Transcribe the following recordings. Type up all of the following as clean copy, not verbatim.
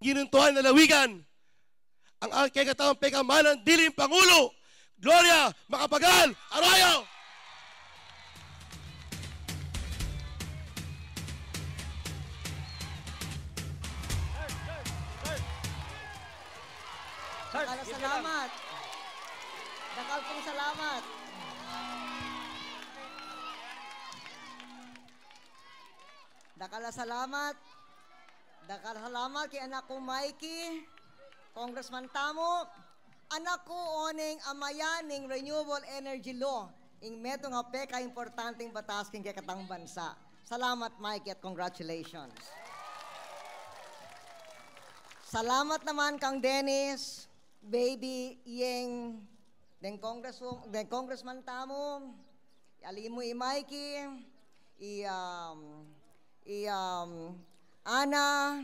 ginuntuhan na lawigan. Ang aking katawang pekamalan dilim Pangulo, Gloria Macapagal Arroyo! Salamat. Dakal pong salamat. Dakal salamat kay anak ko Mikey, Congressman Tamo, anak ko oning amayaning Renewable Energy Law, ing meto nga peka importanteng batas king katang bansa. Salamat Mikey at congratulations. Salamat naman kang Dennis, baby Yeng, den Congressman Tamo, alimo Mikey, Ana,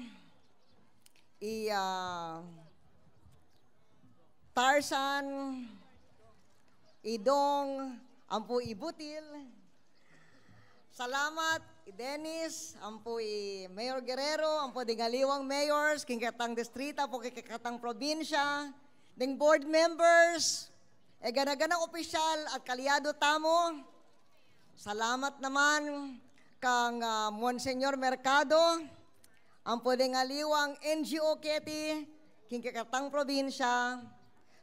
Tarzan, Idong, ampo Ibutil. Salamat, Dennis, ampo Mayor Guerrero, ampo Ngaliwang Mayors, kingkatang distrita, po kikatang probinsya, ding board members, ganaganang opisyal at kalyado tamo. Salamat naman kang Monsignor Mercado, ang pwedeng aliwang NGO Keti, kingkatang probinsya.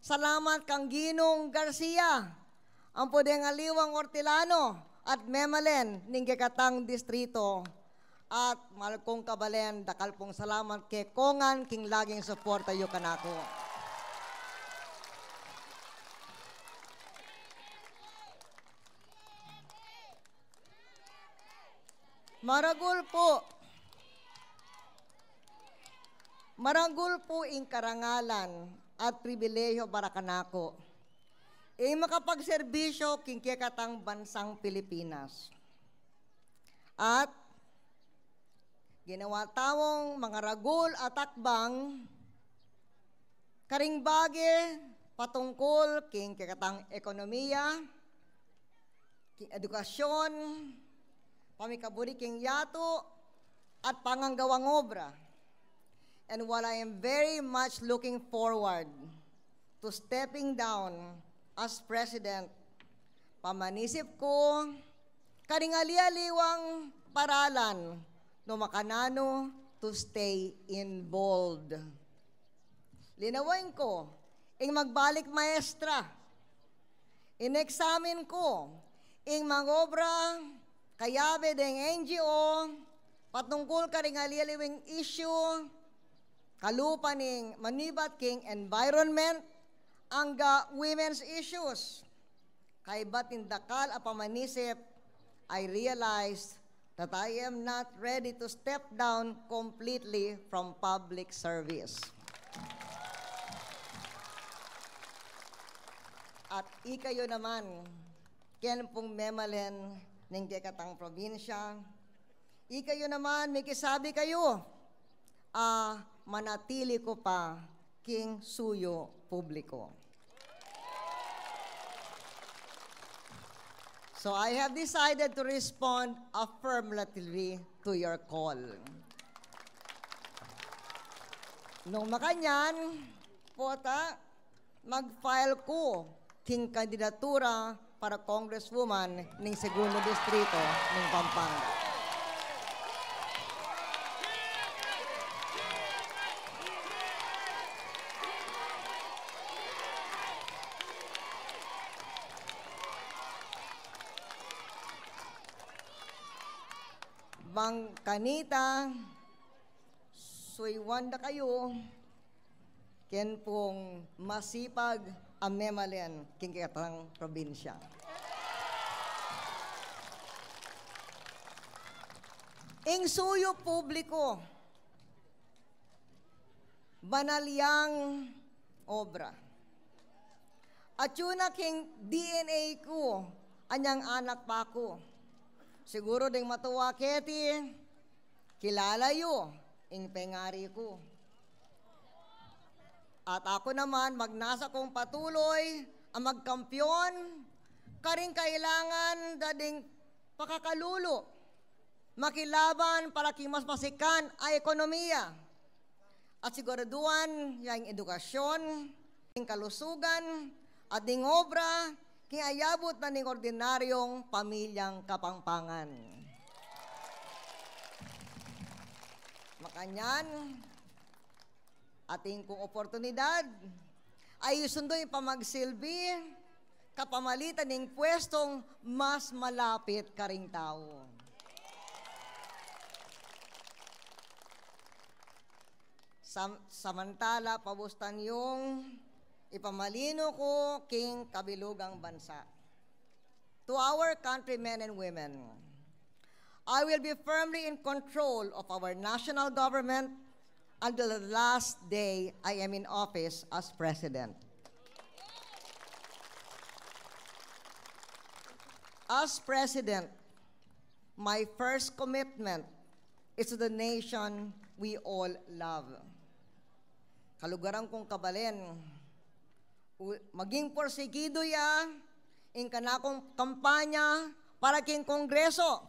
Salamat kang Ginong Garcia, ang pwedeng aliwang Ortilano at Memalen, kingkatang distrito. At Malkong Kabalen, dakal pong salamat kay Kongan, king laging suporta yu kanako. Maragul po ing karangalan at pribileyo para kanako. Makapagserbisyo king kikatang bansang Pilipinas. At ginawa tawong mga ragul at takbang karingbage patungkol king kikatang ekonomiya, king edukasyon, pamikaburi king yato, at panganggawang obra. And while I am very much looking forward to stepping down as president, pamanisip ko, karingali-aliwang paralan no makanano to stay involved. Linawin ko, ing magbalik maestra, in-examine ko, ing mangobra, kayabe deng NGO, patungkol karingali-aliwing issue, kalupaning manibat king environment, angga women's issues. Kay ba't indakal a pamanisip, I realized that I am not ready to step down completely from public service. At ikayo naman, ken pong memalen ng kekatang probinsya, ikayo naman, may kisabi kayo, manatili ko pa king suyo publiko. So I have decided to respond affirmatively to your call. Nung makanyan, pota, mag-file ko king kandidatura para congresswoman ng Segundo Distrito ng Pampanga. Bang kanita, suiwanda kayo, ken pong masipag amemalen king katang probinsya. Ing suyo publiko, banalyang obra. At yun na king DNA ko, anyang anak pa ko. Siguro ding matuwa keti, kilala yu, ing pengari ko. At ako naman, magnasa kong patuloy, ang magkampyon, karing kailangan dading pakakalulo, makilaban para king mas masikan ay ekonomiya. at siguraduhan yung edukasyon, yung kalusugan, at ding obra, kayabot na ning ordinaryong pamilyang kapangpangan. Makanyan, ating kong oportunidad, ay sundoy pamagsilbi, kapamalitan ng pwestong mas malapit karing tao. Samantala, pabustan yung ipamalino ko king kabilugang bansa. To our countrymen and women, I will be firmly in control of our national government until the last day I am in office as president. As president, my first commitment is to the nation we all love. Kalugaran kong kabalen, maging porsigido ya, in kanakong kampanya para king kongreso.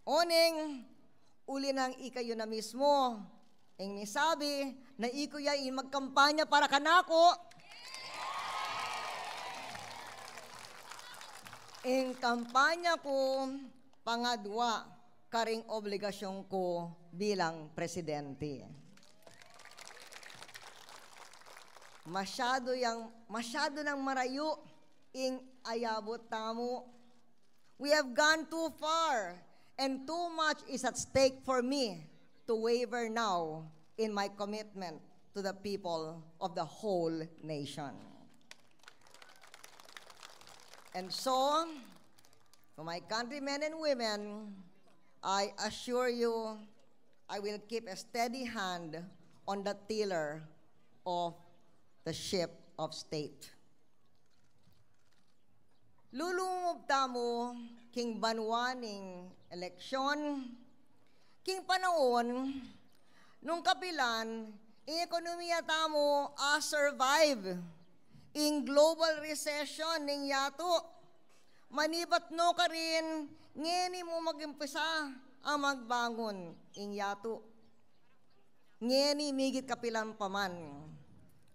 Oning, uli nang ikayo na mismo, ing misabi, na iko ya in magkampanya para kanako. In kampanya ko, pangadwa, karing obligasyon ko bilang presidente. Masyado nang marayo ing ayabot tamo. We have gone too far and too much is at stake for me to waver now in my commitment to the people of the whole nation. And so, to my countrymen and women, I assure you, I will keep a steady hand on the tiller of the ship of state. Lulungog tamo king banwaning eleksyon, king panahon, nung kapilan, ing ekonomiya tamo survive in global recession ning yato. Manibat no ka rin, ngeni mo mag-impisa ang magbangon ing yato. Ngeni migit kapilan paman.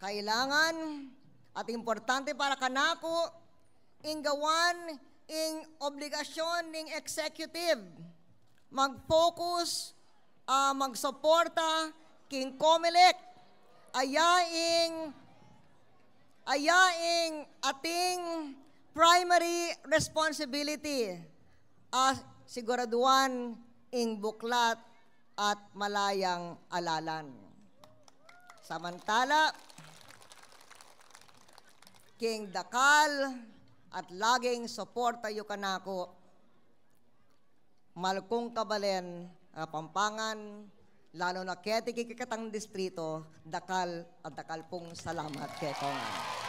Kailangan at importante para kanako ing gawan ing obligasyon ning executive. Mag-focus, magsuporta king COMELEC. Ayaing ating primary responsibility siguraduhan ing buklat at malayang alalan. Samantala, king dakal at laging suporta yu kanako, malkong kabalen, Pampangan, lalo na kaya kikatang distrito, dakal at dakal pong salamat kay Kongan.